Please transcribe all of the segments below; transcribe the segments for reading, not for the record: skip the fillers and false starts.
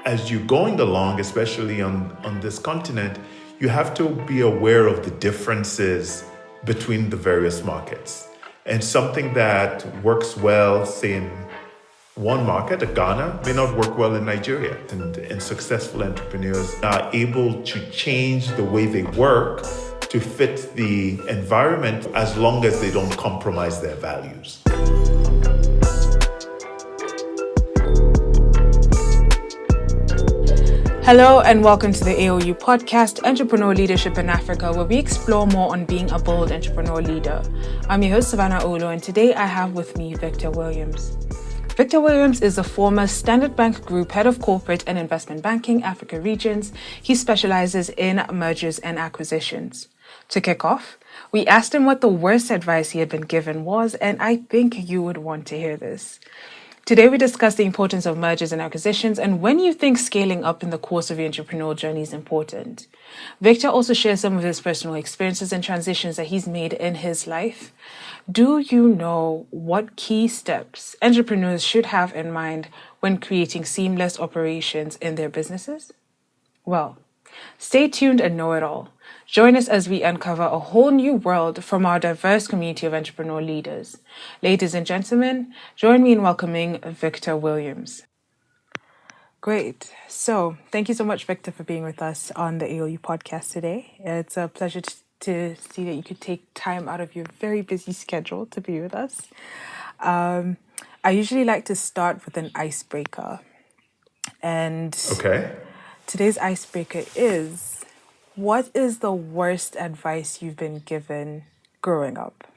as you're going along, especially on this continent, you have to be aware of the differences between the various markets. And something that works well, say in one market, Ghana, may not work well in Nigeria. And successful entrepreneurs are able to change the way they work to fit the environment as long as they don't compromise their values. Hello and welcome to the AOU podcast, Entrepreneur Leadership in Africa, where we explore more on being a bold entrepreneur leader. I'm your host, Savannah Olo, and today I have with me Victor Williams. Victor Williams is a former Standard Bank Group Head of Corporate and Investment Banking, Africa Regions. He specializes in mergers and acquisitions. To kick off, we asked him what the worst advice he had been given was, and I think you would want to hear this. Today, we discuss the importance of mergers and acquisitions and when you think scaling up in the course of your entrepreneurial journey is important. Victor also shares some of his personal experiences and transitions that he's made in his life. Do you know what key steps entrepreneurs should have in mind when creating seamless operations in their businesses? Well, stay tuned and know it all. Join us as we uncover a whole new world from our diverse community of entrepreneur leaders. Ladies and gentlemen, join me in welcoming Victor Williams. Great. So thank you so much, Victor, for being with us on the AOU podcast today. It's a pleasure to see that you could take time out of your very busy schedule to be with us. I usually like to start with an icebreaker. And today's icebreaker is, what is the worst advice you've been given growing up?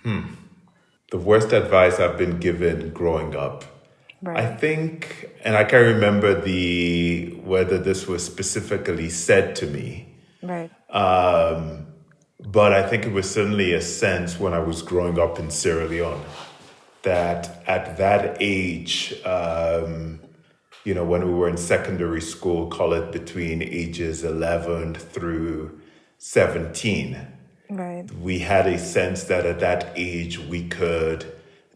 The worst advice I've been given growing up. Right. I think, and I can't remember whether this was specifically said to me. Right. But I think it was certainly a sense when I was growing up in Sierra Leone that at that age, when we were in secondary school, call it between ages 11 through 17, Right. we had a sense that at that age we could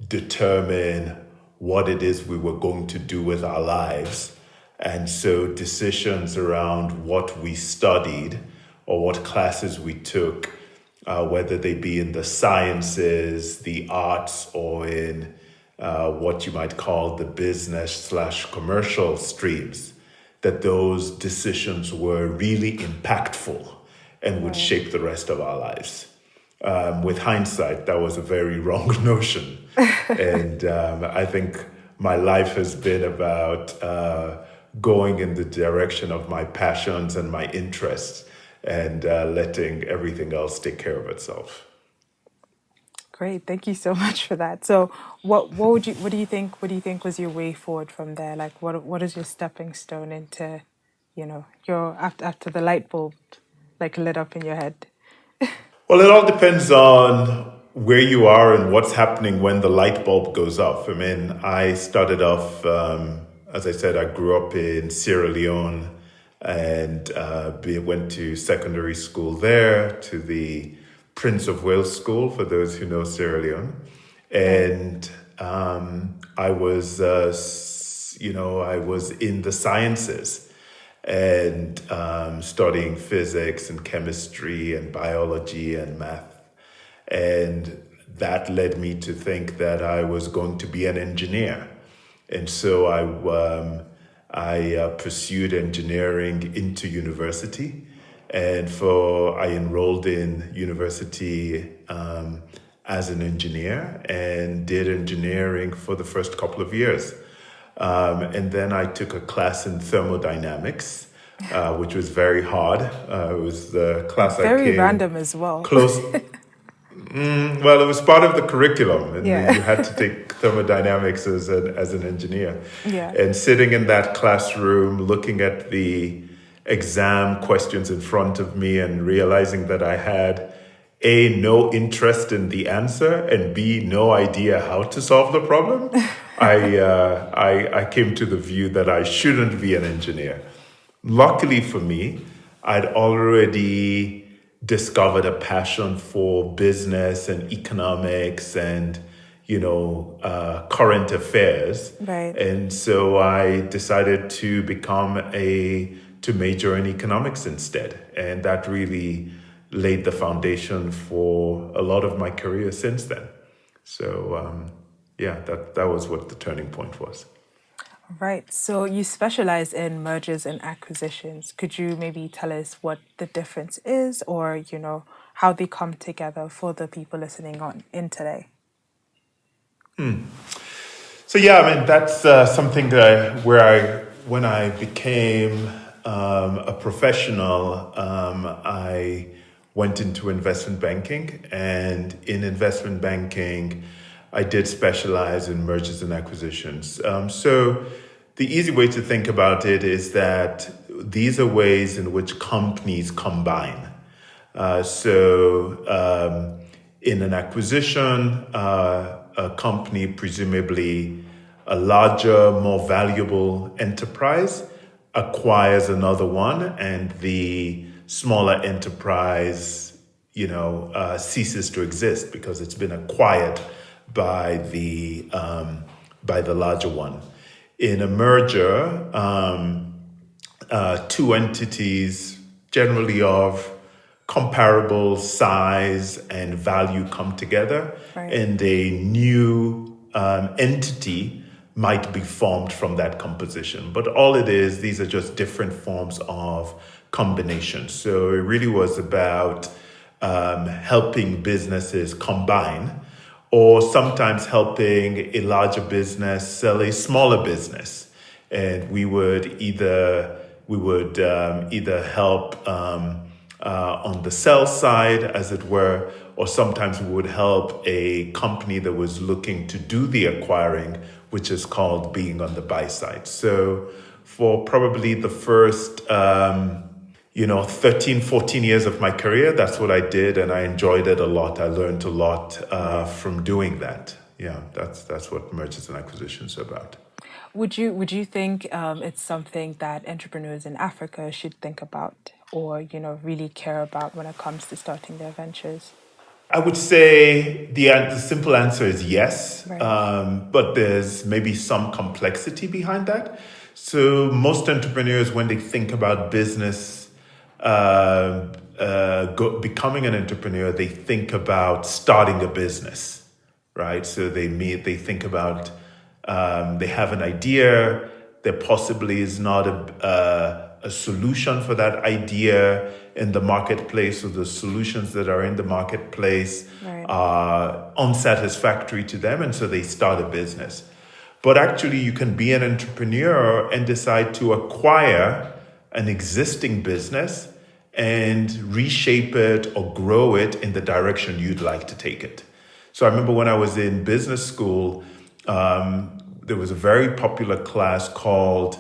determine what it is we were going to do with our lives. And so decisions around what we studied or what classes we took, whether they be in the sciences, the arts, or in what you might call the business/commercial streams, that those decisions were really impactful and would shape the rest of our lives. With hindsight, that was a very wrong notion. And I think my life has been about going in the direction of my passions and my interests and letting everything else take care of itself. Great. Thank you so much for that. So what do you think was your way forward from there? Like what is your stepping stone into, your after the light bulb lit up in your head? Well, it all depends on where you are and what's happening when the light bulb goes off. I mean, I started off, as I said, I grew up in Sierra Leone and went to secondary school there, to the Prince of Wales School, for those who know Sierra Leone. And I was in the sciences and studying physics and chemistry and biology and math. And that led me to think that I was going to be an engineer. And so I pursued engineering into university. And I enrolled in university as an engineer and did engineering for the first couple of years. And then I took a class in thermodynamics, which was very hard. It was the class very random as well. Close. Well, it was part of the curriculum, and you had to take thermodynamics as an engineer. Yeah. And sitting in that classroom, looking at the exam questions in front of me and realizing that I had A, no interest in the answer, and B, no idea how to solve the problem, I came to the view that I shouldn't be an engineer. Luckily for me, I'd already discovered a passion for business and economics and, current affairs. Right. And so I decided to to major in economics instead. And that really laid the foundation for a lot of my career since then. So, that was what the turning point was. Right. So you specialize in mergers and acquisitions. Could you maybe tell us what the difference is, or, how they come together for the people listening on in today? So that's something that when I became a professional, I went into investment banking, and in investment banking, I did specialize in mergers and acquisitions. So the easy way to think about it is that these are ways in which companies combine. In an acquisition, a company, presumably a larger, more valuable enterprise, acquires another one, and the smaller enterprise, ceases to exist because it's been acquired by the larger one. In a merger, two entities, generally of comparable size and value, come together, Right. and a new entity might be formed from that composition. But all it is, these are just different forms of combination. So it really was about helping businesses combine, or sometimes helping a larger business sell a smaller business. And we would either help on the sell side, as it were, or sometimes we would help a company that was looking to do the acquiring, which is called being on the buy side. So for probably the first 13, 14 years of my career, that's what I did, and I enjoyed it a lot. I learned a lot from doing that. Yeah, that's what mergers and acquisitions are about. Would you think it's something that entrepreneurs in Africa should think about, or really care about when it comes to starting their ventures? I would say the simple answer is yes, Right. but there's maybe some complexity behind that. So most entrepreneurs, when they think about business, becoming an entrepreneur, they think about starting a business, right? So they think about they have an idea. There possibly is not a solution for that idea in the marketplace, or the solutions that are in the marketplace Right. are unsatisfactory to them, and so they start a business. But actually, you can be an entrepreneur and decide to acquire an existing business and reshape it or grow it in the direction you'd like to take it. So I remember when I was in business school, there was a very popular class called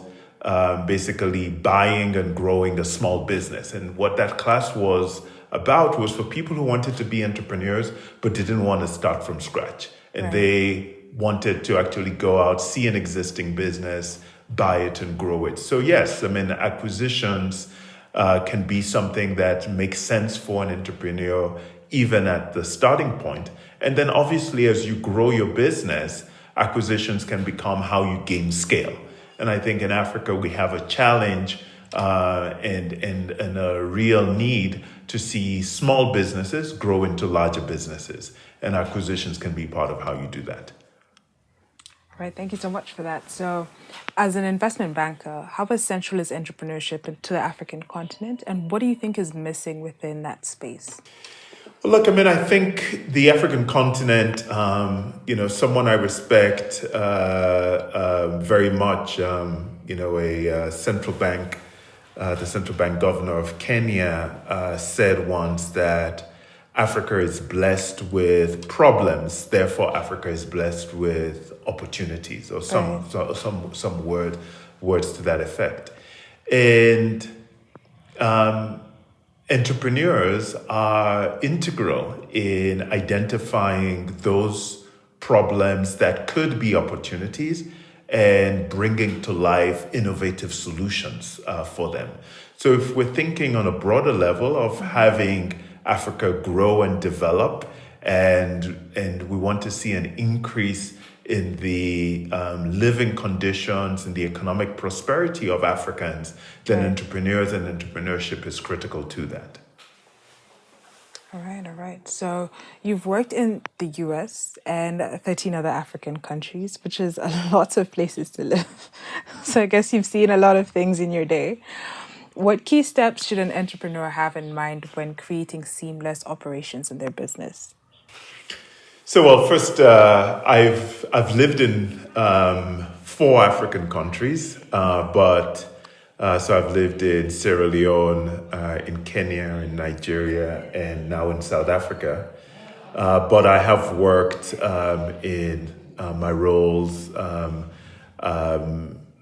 basically buying and growing a small business. And what that class was about was for people who wanted to be entrepreneurs but didn't want to start from scratch. And Right. they wanted to actually go out, see an existing business, buy it and grow it. So yes, acquisitions can be something that makes sense for an entrepreneur even at the starting point. And then obviously as you grow your business, acquisitions can become how you gain scale. And I think in Africa, we have a challenge and a real need to see small businesses grow into larger businesses. And acquisitions can be part of how you do that. Right. Thank you so much for that. So, as an investment banker, how essential is entrepreneurship to the African continent, and what do you think is missing within that space? Well, look, I think the African continent, someone I respect very much, a central bank, the central bank governor of Kenya said once that Africa is blessed with problems, therefore Africa is blessed with opportunities, or some words to that effect. And entrepreneurs are integral in identifying those problems that could be opportunities and bringing to life innovative solutions for them. So if we're thinking on a broader level of having Africa grow and develop and we want to see an increase in the living conditions and the economic prosperity of Africans, then entrepreneurs and entrepreneurship is critical to that. All right. So you've worked in the US and 13 other African countries, which is a lot of places to live. So I guess you've seen a lot of things in your day. What key steps should an entrepreneur have in mind when creating seamless operations in their business? So, well, first, I've lived in 4 African countries, so I've lived in Sierra Leone, in Kenya, in Nigeria, and now in South Africa. But I have worked in my roles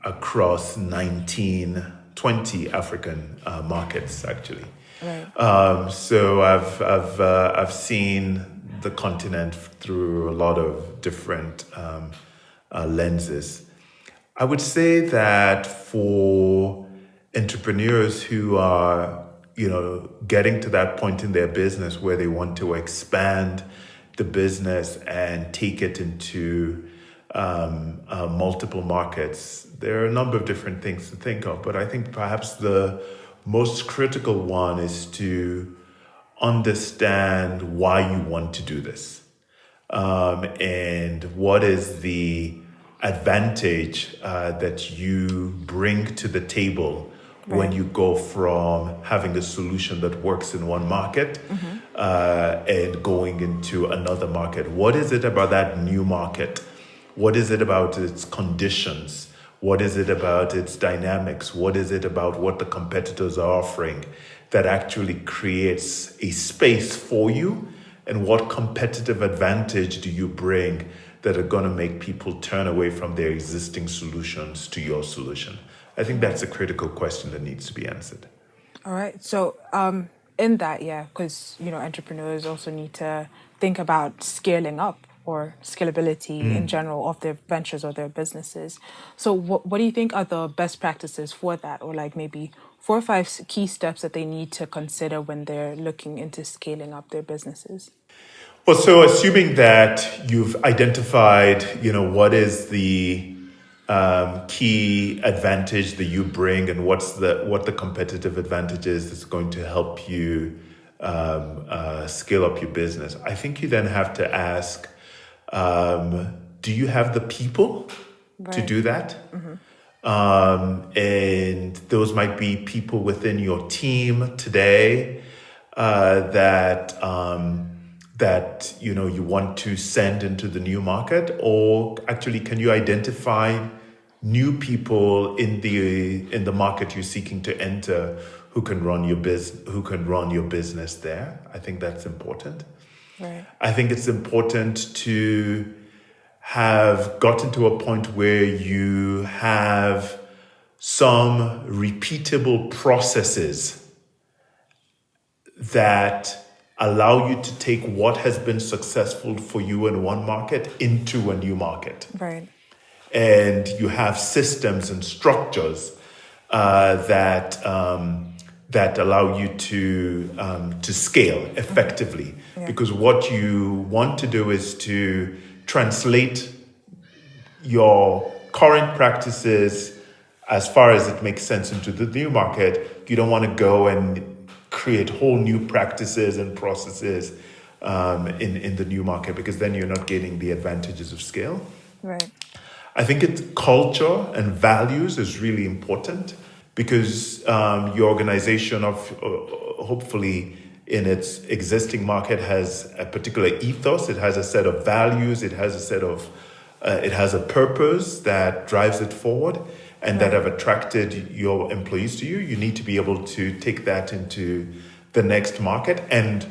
across 20 African markets, actually. Right. So I've seen the continent through a lot of different lenses. I would say that for entrepreneurs who are, getting to that point in their business where they want to expand the business and take it into multiple markets, there are a number of different things to think of, but I think perhaps the most critical one is to understand why you want to do this, and what is the advantage that you bring to the table when you go from having a solution that works in one market and going into another market. What is it about that new market? What is it about its conditions? What is it about its dynamics? What is it about what the competitors are offering that actually creates a space for you? And what competitive advantage do you bring that are going to make people turn away from their existing solutions to your solution? I think that's a critical question that needs to be answered. All right. So in that, because, entrepreneurs also need to think about scaling up or scalability in general of their ventures or their businesses. So what do you think are the best practices for that, or like maybe 4 or 5 key steps that they need to consider when they're looking into scaling up their businesses? Well, so assuming that you've identified, what is the key advantage that you bring and what the competitive advantage is that's going to help you scale up your business, I think you then have to ask, do you have the people to do that? And those might be people within your team today that you want to send into the new market, or actually can you identify new people in the market you're seeking to enter who can run your business there? I think that's important. Right. I think it's important to have gotten to a point where you have some repeatable processes that allow you to take what has been successful for you in one market into a new market. Right. And you have systems and structures that allow you to scale effectively. Because what you want to do is to translate your current practices as far as it makes sense into the new market. You don't want to go and create whole new practices and processes in the new market, because then you're not getting the advantages of scale. Right. I think it's culture and values is really important, because your organization hopefully in its existing market has a particular ethos. It has a set of values. It has a purpose that drives it forward, and that have attracted your employees to you. You need to be able to take that into the next market and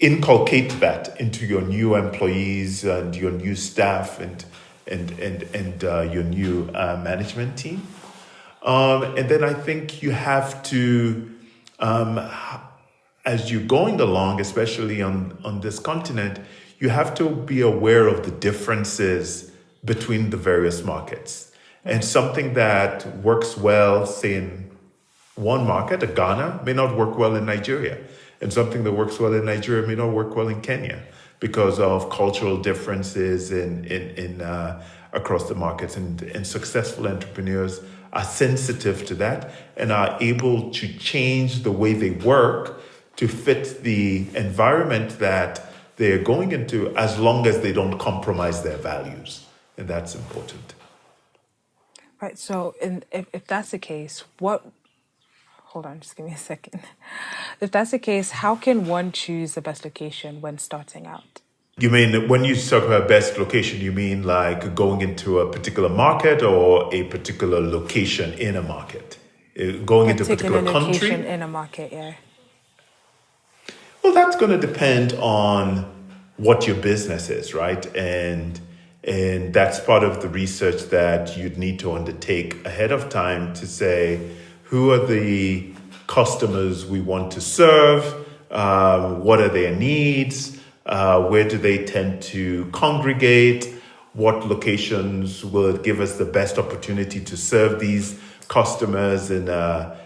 inculcate that into your new employees and your new staff and your new management team. And then I think you have to, as you're going along, especially on this continent, you have to be aware of the differences between the various markets. And something that works well, say in one market, Ghana, may not work well in Nigeria. And something that works well in Nigeria may not work well in Kenya. because of cultural differences in across the markets. And successful entrepreneurs are sensitive to that and are able to change the way they work to fit the environment that they're going into, as long as they don't compromise their values. And that's important. Right. So, if that's the case, hold on, just give me a second. If that's the case, how can one choose the best location when starting out? You mean when you talk about best location, you mean like going into a particular market or a particular location in a market? Going into a particular country? Location in a market, yeah. Well, that's going to depend on what your business is, right? And that's part of the research that you'd need to undertake ahead of time to say, who are the customers we want to serve? What are their needs? Where do they tend to congregate? What locations will give us the best opportunity to serve these customers in a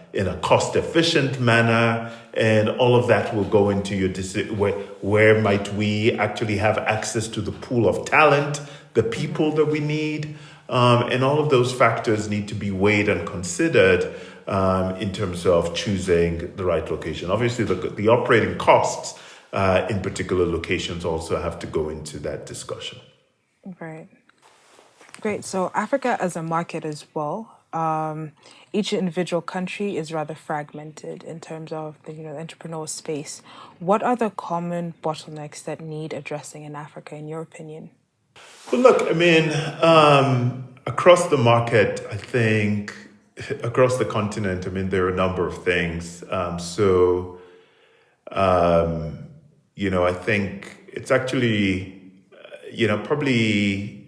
cost-efficient manner? And all of that will go into your decision. Where might we actually have access to the pool of talent, the people that we need? And all of those factors need to be weighed and considered in terms of choosing the right location. Obviously, the operating costs in particular locations also have to go into that discussion. Right. Great. So Africa as a market as well. Each individual country is rather fragmented in terms of the entrepreneurial space. What are the common bottlenecks that need addressing in Africa, in your opinion? Well, look, I mean, across the market, I think across the continent, I mean, there are a number of things. I think it's actually, probably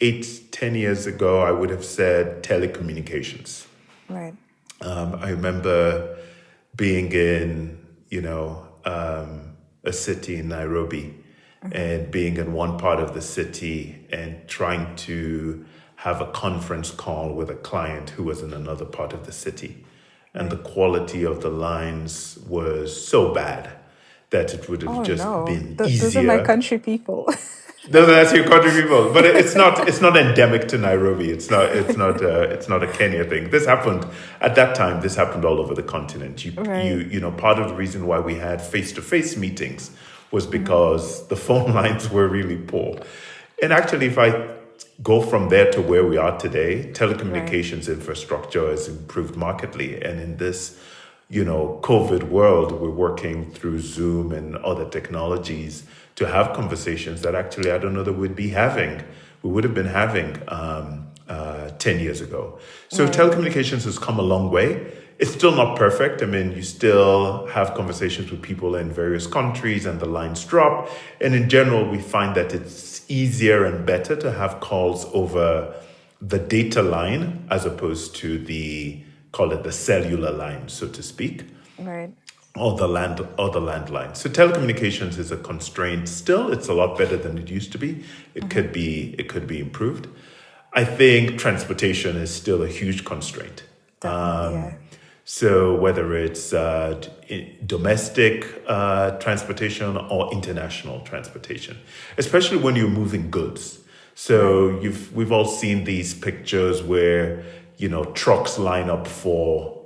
8-10 years ago, I would have said telecommunications. Right. I remember being in, a city in Nairobi, and being in one part of the city and trying to have a conference call with a client who was in another part of the city. And the quality of the lines was so bad that it would have been easier. Those are my country people. No, that's your country people, but it's not endemic to Nairobi. It's not a Kenya thing. This happened at that time. This happened all over the continent. Part of the reason why we had face-to-face meetings was because the phone lines were really poor. And actually, if I go from there to where we are today, telecommunications infrastructure has improved markedly. And in this, COVID world, we're working through Zoom and other technologies to have conversations that actually I don't know that we would have been having 10 years ago. So telecommunications has come a long way. It's still not perfect. I mean, you still have conversations with people in various countries and the lines drop. And in general, we find that it's easier and better to have calls over the data line as opposed to call it the cellular line, so to speak. Right. Or the landline. So telecommunications is a constraint. Still, it's a lot better than it used to be. It could be improved. I think transportation is still a huge constraint. So whether it's domestic transportation or international transportation, especially when you're moving goods. So we've all seen these pictures where trucks line up for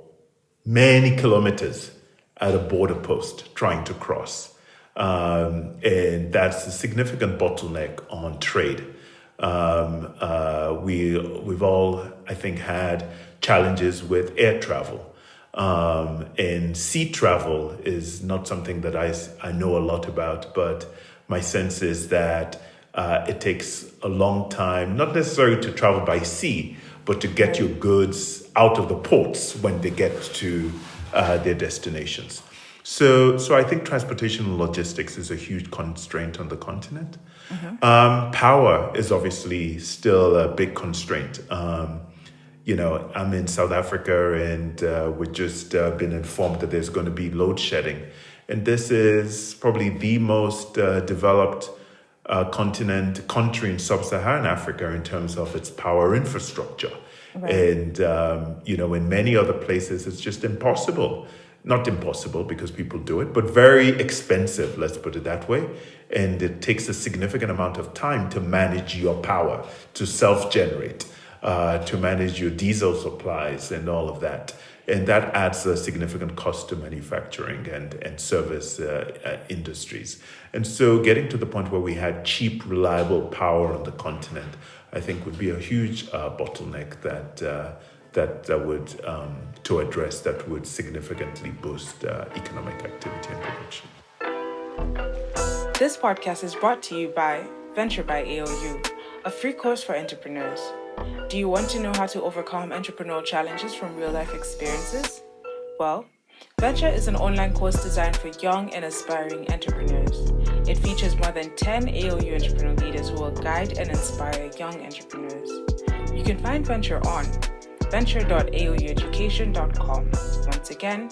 many kilometers at a border post trying to cross. And that's a significant bottleneck on trade. We've all, I think, had challenges with air travel. And sea travel is not something that I know a lot about, but my sense is that it takes a long time, not necessarily to travel by sea, but to get your goods out of the ports when they get to their destinations. So I think transportation and logistics is a huge constraint on the continent. Power is obviously still a big constraint. I'm in South Africa and we've just been informed that there's going to be load shedding. And this is probably the most developed country in sub-Saharan Africa in terms of its power infrastructure. Right. And, in many other places, it's just impossible not impossible because people do it, but very expensive, let's put it that way. And it takes a significant amount of time to manage your power, to self-generate, to manage your diesel supplies and all of that. And that adds a significant cost to manufacturing and service industries. And so getting to the point where we had cheap, reliable power on the continent, I think would be a huge bottleneck that would, to address, that would significantly boost economic activity and production. This podcast is brought to you by Venture by AOU, a free course for entrepreneurs. Do you want to know how to overcome entrepreneurial challenges from real-life experiences? Well, Venture is an online course designed for young and aspiring entrepreneurs. It features more than 10 AOU entrepreneur leaders who will guide and inspire young entrepreneurs. You can find Venture on venture.aoueducation.com. Once again,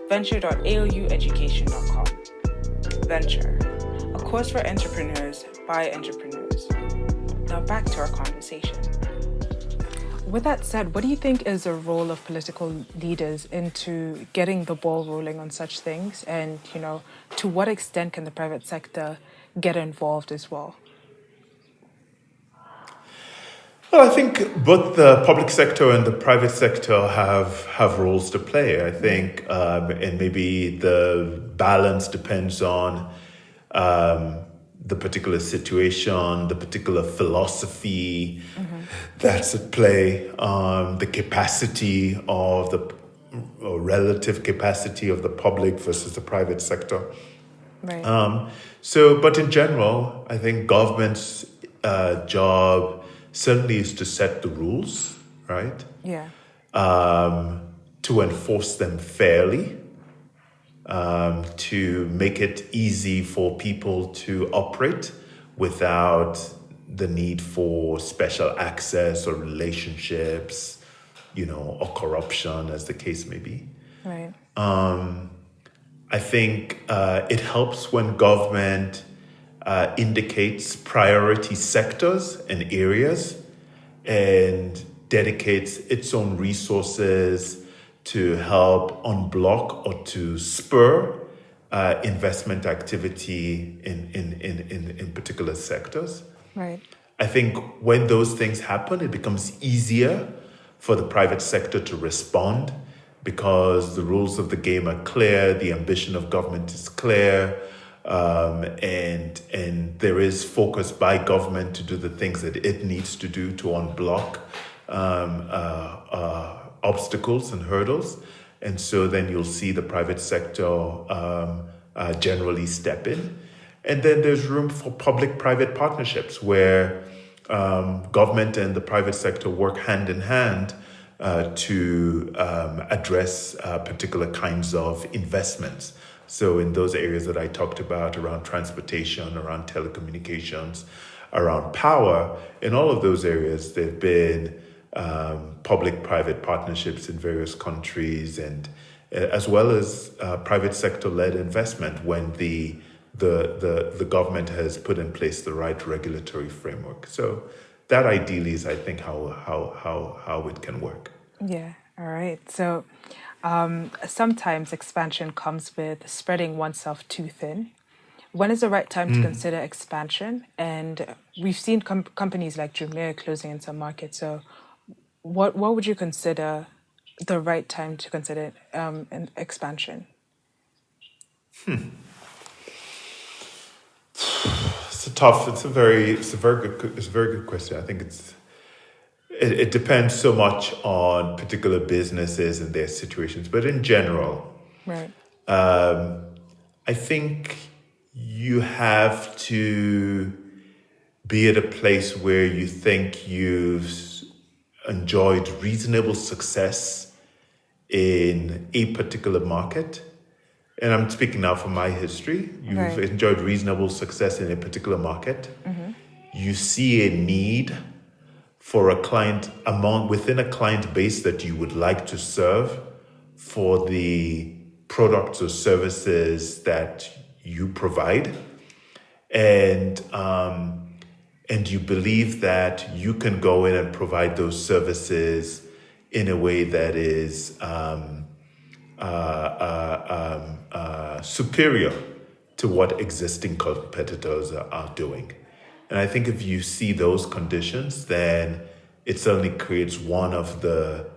venture.aoueducation.com. Venture, a course for entrepreneurs by entrepreneurs. Now back to our conversation. With that said, what do you think is the role of political leaders into getting the ball rolling on such things? And, to what extent can the private sector get involved as well? Well, I think both the public sector and the private sector have roles to play. I think, and maybe the balance depends on the particular situation, the particular philosophy that's at play, the capacity of or relative capacity of the public versus the private sector. Right. But in general, I think government's job certainly is to set the rules, right? Yeah. To enforce them fairly, to make it easy for people to operate without the need for special access or relationships, or corruption, as the case may be. Right. I think it helps when government indicates priority sectors and areas and dedicates its own resources to help unblock or to spur investment activity in particular sectors. Right. I think when those things happen, it becomes easier for the private sector to respond because the rules of the game are clear, the ambition of government is clear, and there is focus by government to do the things that it needs to do to unblock obstacles and hurdles. And so then you'll see the private sector generally step in. And then there's room for public-private partnerships where government and the private sector work hand in hand to address particular kinds of investments. So in those areas that I talked about around transportation, around telecommunications, around power, in all of those areas, there have been public-private partnerships in various countries, and as well as private sector-led investment when the government has put in place the right regulatory framework. So that ideally is, I think, how it can work. Yeah. All right. So sometimes expansion comes with spreading oneself too thin. When is the right time to consider expansion? And we've seen companies like Jumia closing in some markets. So what would you consider the right time to consider an expansion? It's a very good question. I think it depends so much on particular businesses and their situations, but in general, right. I think you have to be at a place where you think you've enjoyed reasonable success in a particular market. And I'm speaking now from my history. You've enjoyed reasonable success in a particular market. Mm-hmm. You see a need for a client within a client base that you would like to serve for the products or services that you provide. And you believe that you can go in and provide those services in a way that is superior to what existing competitors are doing. And I think if you see those conditions, then it certainly creates one of the,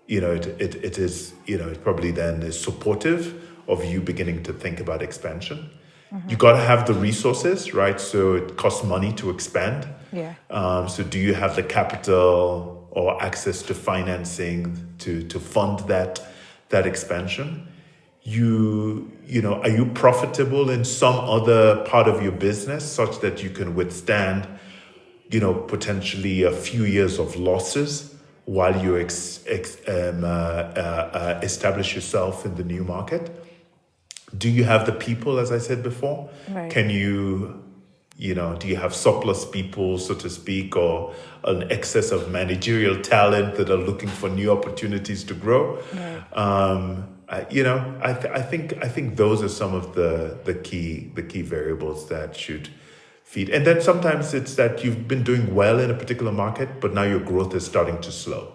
it is, it probably then is supportive of you beginning to think about expansion. You got to have the resources, right? So it costs money to expand. Yeah. So do you have the capital or access to financing to fund that expansion? Are you profitable in some other part of your business such that you can withstand, potentially a few years of losses while you establish yourself in the new market? Do you have the people, as I said before? Right. Can you, do you have surplus people, so to speak, or an excess of managerial talent that are looking for new opportunities to grow? Right. I think those are some of the key variables that should feed. And then sometimes it's that you've been doing well in a particular market, but now your growth is starting to slow,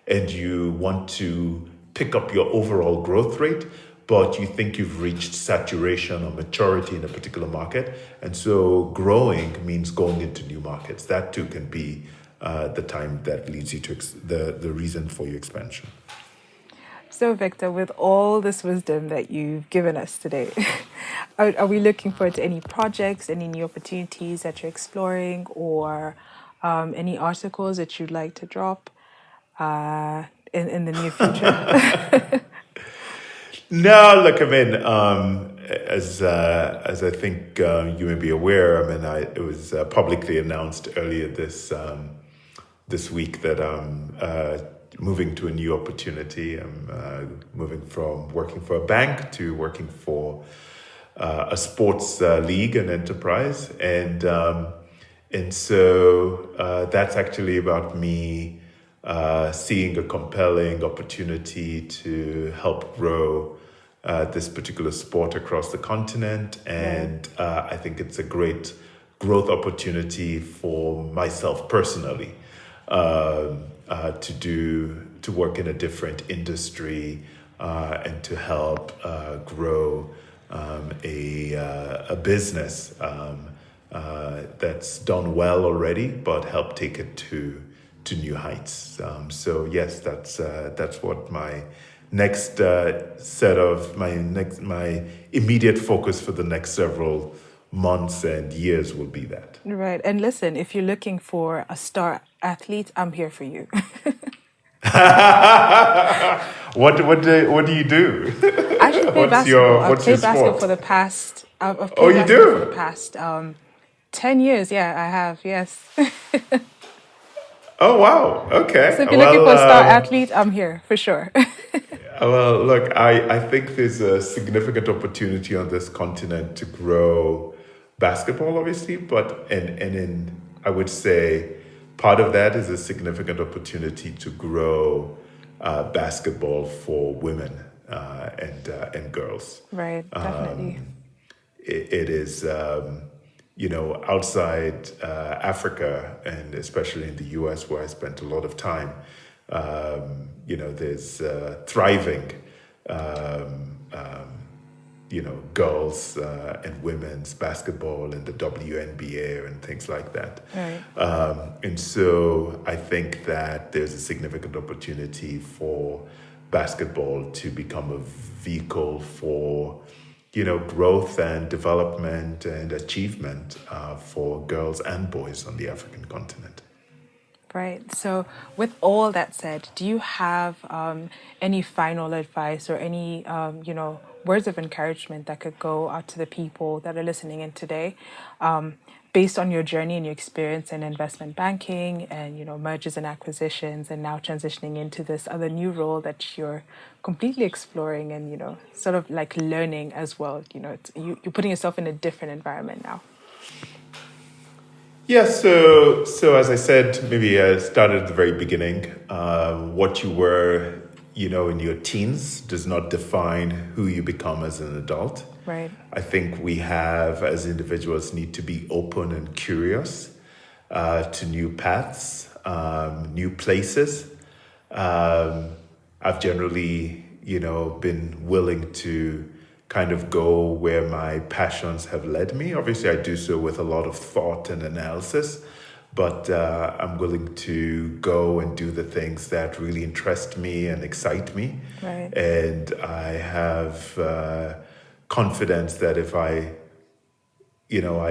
and you want to pick up your overall growth rate, but you think you've reached saturation or maturity in a particular market. And so growing means going into new markets. That too can be the time that leads you to the reason for your expansion. So, Victor, with all this wisdom that you've given us today, are we looking forward to any projects, any new opportunities that you're exploring, or any articles that you'd like to drop in the near future? No, look, I mean, as I think you may be aware, it was publicly announced earlier this week that I'm moving to a new opportunity. I'm moving from working for a bank to working for a sports league and enterprise, and so that's actually about me seeing a compelling opportunity to help grow this particular sport across the continent. And I think it's a great growth opportunity for myself personally to work in a different industry and to help grow a business that's done well already, but help take it to new heights. So yes, that's what my next my immediate focus for the next several months and years will be that. Right. And listen, if you're looking for a star athlete, I'm here for you. What do you do? I actually play basketball. I've What's your played basketball sport? for the past. I've played Oh, you basketball do? for the past 10 years. Yeah, I have. Yes. Oh wow. Okay. So if you're looking for a star athlete, I'm here for sure. Well, look, I think there's a significant opportunity on this continent to grow basketball, obviously, but and I would say part of that is a significant opportunity to grow basketball for women and girls. Right. Definitely. It is, outside Africa and especially in the US, where I spent a lot of time. There's thriving, girls and women's basketball and the WNBA and things like that. Right. And so I think that there's a significant opportunity for basketball to become a vehicle for, growth and development and achievement for girls and boys on the African continent. Right. So, with all that said, do you have any final advice or any, words of encouragement that could go out to the people that are listening in today, based on your journey and your experience in investment banking and, mergers and acquisitions, and now transitioning into this other new role that you're completely exploring and, sort of like learning as well? You're putting yourself in a different environment now. Yeah, so as I said, maybe I started at the very beginning. What you were, in your teens does not define who you become as an adult. Right. I think we have, as individuals, need to be open and curious to new paths, new places. I've generally, been willing to kind of go where my passions have led me. Obviously, I do so with a lot of thought and analysis, but I'm willing to go and do the things that really interest me and excite me. Right. And I have confidence that if I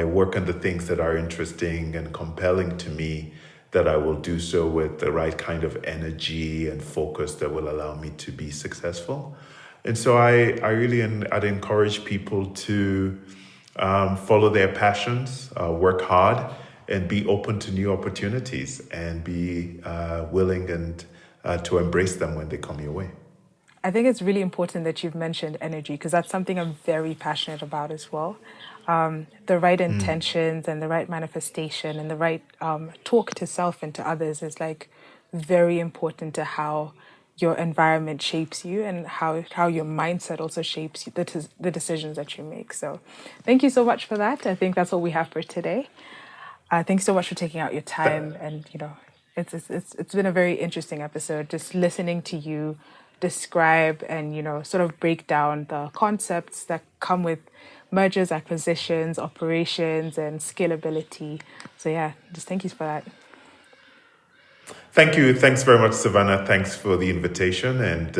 work on the things that are interesting and compelling to me, that I will do so with the right kind of energy and focus that will allow me to be successful. And so I'd encourage people to follow their passions, work hard, and be open to new opportunities, and be willing and to embrace them when they come your way. I think it's really important that you've mentioned energy, because that's something I'm very passionate about as well. The right intentions and the right manifestation and the right talk to self and to others is like very important to how your environment shapes you and how your mindset also shapes the decisions that you make. So thank you so much for that. I think that's what we have for today. Thanks so much for taking out your time. And, it's been a very interesting episode, just listening to you describe and, sort of break down the concepts that come with mergers, acquisitions, operations, and scalability. So yeah, just thank you for that. Thank you. Thanks very much, Savannah. Thanks for the invitation. And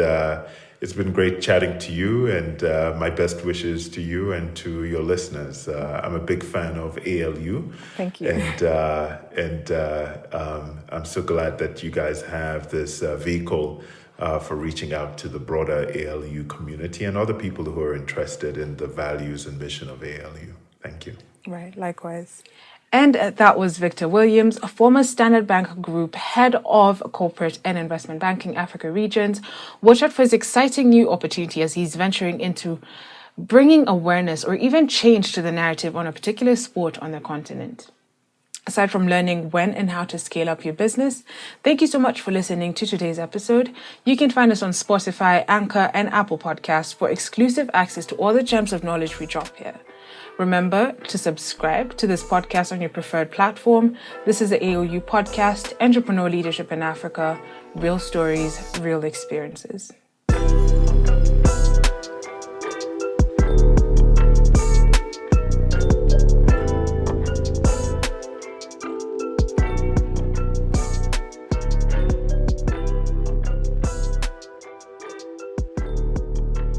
it's been great chatting to you, and my best wishes to you and to your listeners. I'm a big fan of ALU. Thank you. And I'm so glad that you guys have this vehicle for reaching out to the broader ALU community and other people who are interested in the values and mission of ALU. Thank you. Right, likewise. And that was Victor Williams, a former Standard Bank Group Head of Corporate and Investment Banking Africa Regions. Watch out for his exciting new opportunity as he's venturing into bringing awareness or even change to the narrative on a particular sport on the continent. Aside from learning when and how to scale up your business, thank you so much for listening to today's episode. You can find us on Spotify, Anchor, and Apple Podcasts for exclusive access to all the gems of knowledge we drop here. Remember to subscribe to this podcast on your preferred platform. This is the AOU podcast, Entrepreneur Leadership in Africa, real stories, real experiences.